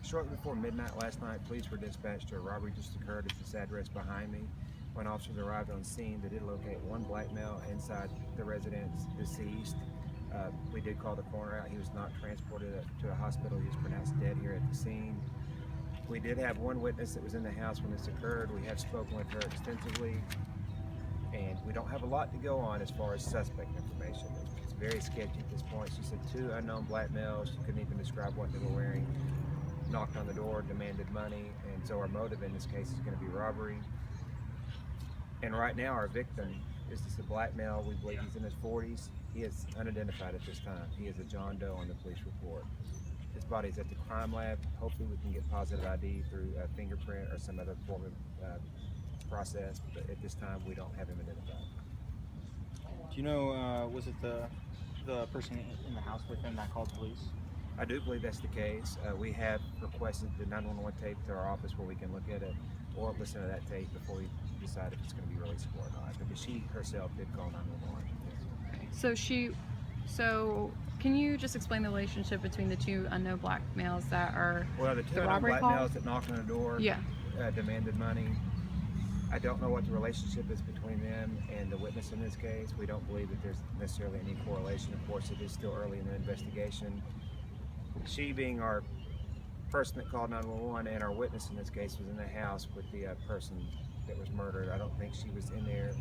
shortly before midnight last night, police were dispatched to a robbery just occurred at this address behind me. When officers arrived on scene, they did locate one black male inside the residence, deceased. We did call the coroner out. He was not transported to a hospital. He was pronounced dead here at the scene. We did have one witness that was in the house when this occurred. We have spoken with her extensively, and we don't have a lot to go on as far as suspect information. It's very sketchy at this point. She said 2 unknown black males. She couldn't even describe what they were wearing. Knocked on the door, demanded money, and so our motive in this case is going to be robbery. And right now our victim is just a black male. We believe he's in his 40s. He is unidentified at this time. He is a John Doe on the police report. His body is at the crime lab. Hopefully we can get positive ID through a fingerprint or some other form of process, but at this time we don't have him identified. Do you know, was it the person in the house with him that called police? I do believe that's the case. We have requested the 911 tape to our office where we can look at it or listen to that tape before we decide if it's going to be releasable or not, because she herself did call 911. So can you just explain the relationship between the 2 unknown black males that are Well, the 2 unknown robbery black call? males that knocked on the door, demanded money. I don't know what the relationship is between them and the witness in this case. We don't believe that there's necessarily any correlation. Of course, it is still early in the investigation. She, being our person that called 911 and our witness in this case, was in the house with the person that was murdered. I don't think she was in there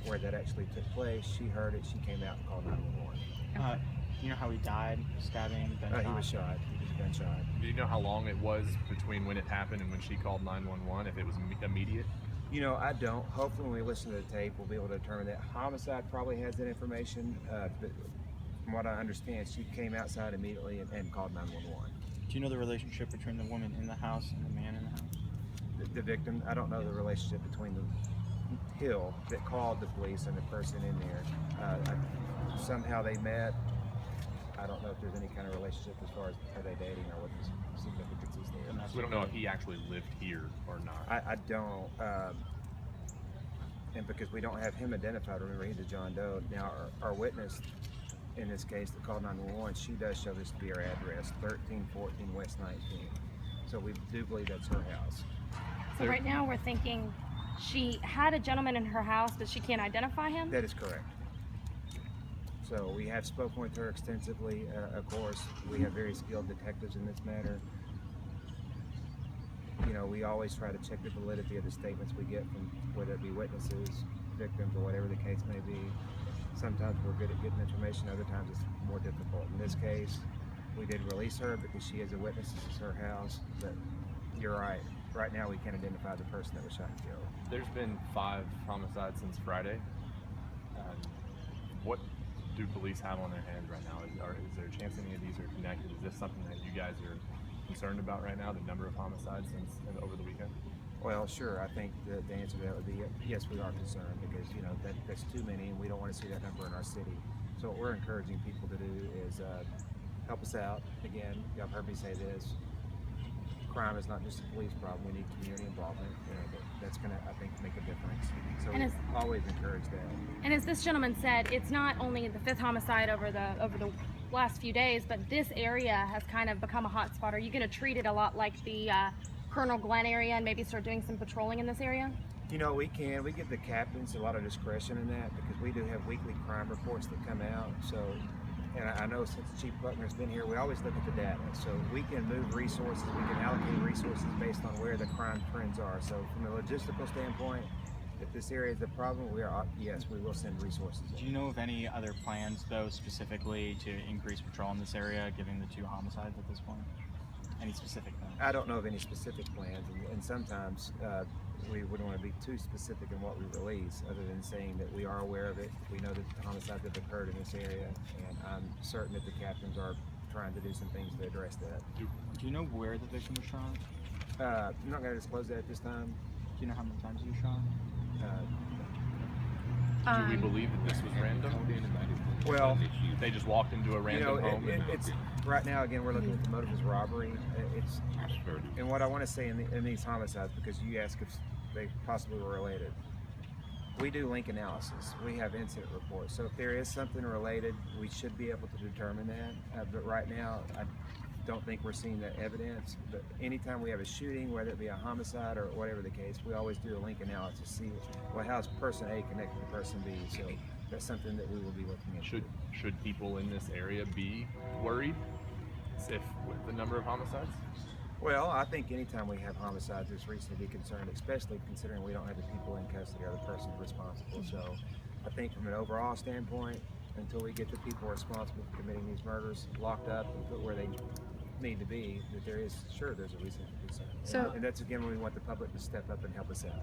where that actually took place. She heard it. She came out and called 911. You know how he died? Stabbing? He was shot. He was gunshot. Do you know how long it was between when it happened and when she called 911? If it was immediate? You know, I don't. Hopefully when we listen to the tape, we'll be able to determine that. Homicide probably has that information, but from what I understand, she came outside immediately and called 911. Do you know the relationship between the woman in the house and the man in the house? The victim, I don't know the relationship between the Hill that called the police and the person in there. Somehow they met. I don't know if there's any kind of relationship as far as are they dating or what the significance is there. So we don't know if he actually lived here or not. I don't. And because we don't have him identified, remember he's a John Doe. Now our witness in this case that called 911, she does show this to be her address, 1314 West 19. So we do believe that's her house. So right now we're thinking she had a gentleman in her house, but she can't identify him? That is correct. So we have spoken with her extensively. Of course, we have very skilled detectives in this matter. You know, we always try to check the validity of the statements we get from whether it be witnesses, victims, or whatever the case may be. Sometimes we're good at getting information, other times it's more difficult. In this case, we did release her because she is a witness, this is her house, but you're right. Right now we can't identify the person that was shot and killed. There's been 5 homicides since Friday. What do police have on their hands right now? Is there a chance any of these are connected? Is this something that you guys are concerned about right now, the number of homicides since over the weekend? Well, sure. I think the answer to that would be yes, we are concerned because, you know, that's too many and we don't want to see that number in our city. So what we're encouraging people to do is help us out. Again, y'all heard me say this. Crime is not just a police problem. We need community involvement. You know, that's going to, I think, make a difference. So we always encourage that. And as this gentleman said, it's not only the 5th homicide over the last few days, but this area has kind of become a hot spot. Are you going to treat it a lot like the Colonel Glenn area and maybe start doing some patrolling in this area? You know, we give the captains a lot of discretion in that because we do have weekly crime reports that come out. So, and I know since Chief Buckner's been here, we always look at the data. So we can move resources, we can allocate resources based on where the crime trends are. So from a logistical standpoint, if this area is a problem, yes, we will send resources in. Do you know of any other plans, though, specifically to increase patrol in this area, given the 2 homicides at this point? Any specific plans? I don't know of any specific plans, and sometimes we wouldn't want to be too specific in what we release, other than saying that we are aware of it. We know that the homicides have occurred in this area, and I'm certain that the captains are trying to do some things to address that. Do you know where the victim was shot? I'm not going to disclose that at this time. Do you know how many times he was shot? Do we believe that this was random? Well, they just walked into a random home. It's right now. Again, we're looking at the motive as robbery. And what I want to say in these homicides, because you asked if they possibly were related, we do link analysis. We have incident reports. So if there is something related, we should be able to determine that. But right now, don't think we're seeing that evidence. But anytime we have a shooting, whether it be a homicide or whatever the case, we always do a link analysis to see, well, how's person A connected to person B? So that's something that we will be looking into. Should people in this area be worried with the number of homicides? Well, I think anytime we have homicides, there's reason to be concerned, especially considering we don't have the people in custody or the person responsible. So I think from an overall standpoint, until we get the people responsible for committing these murders locked up and put where they need to be, that there's a reason for concern. So- and that's again when we want the public to step up and help us out.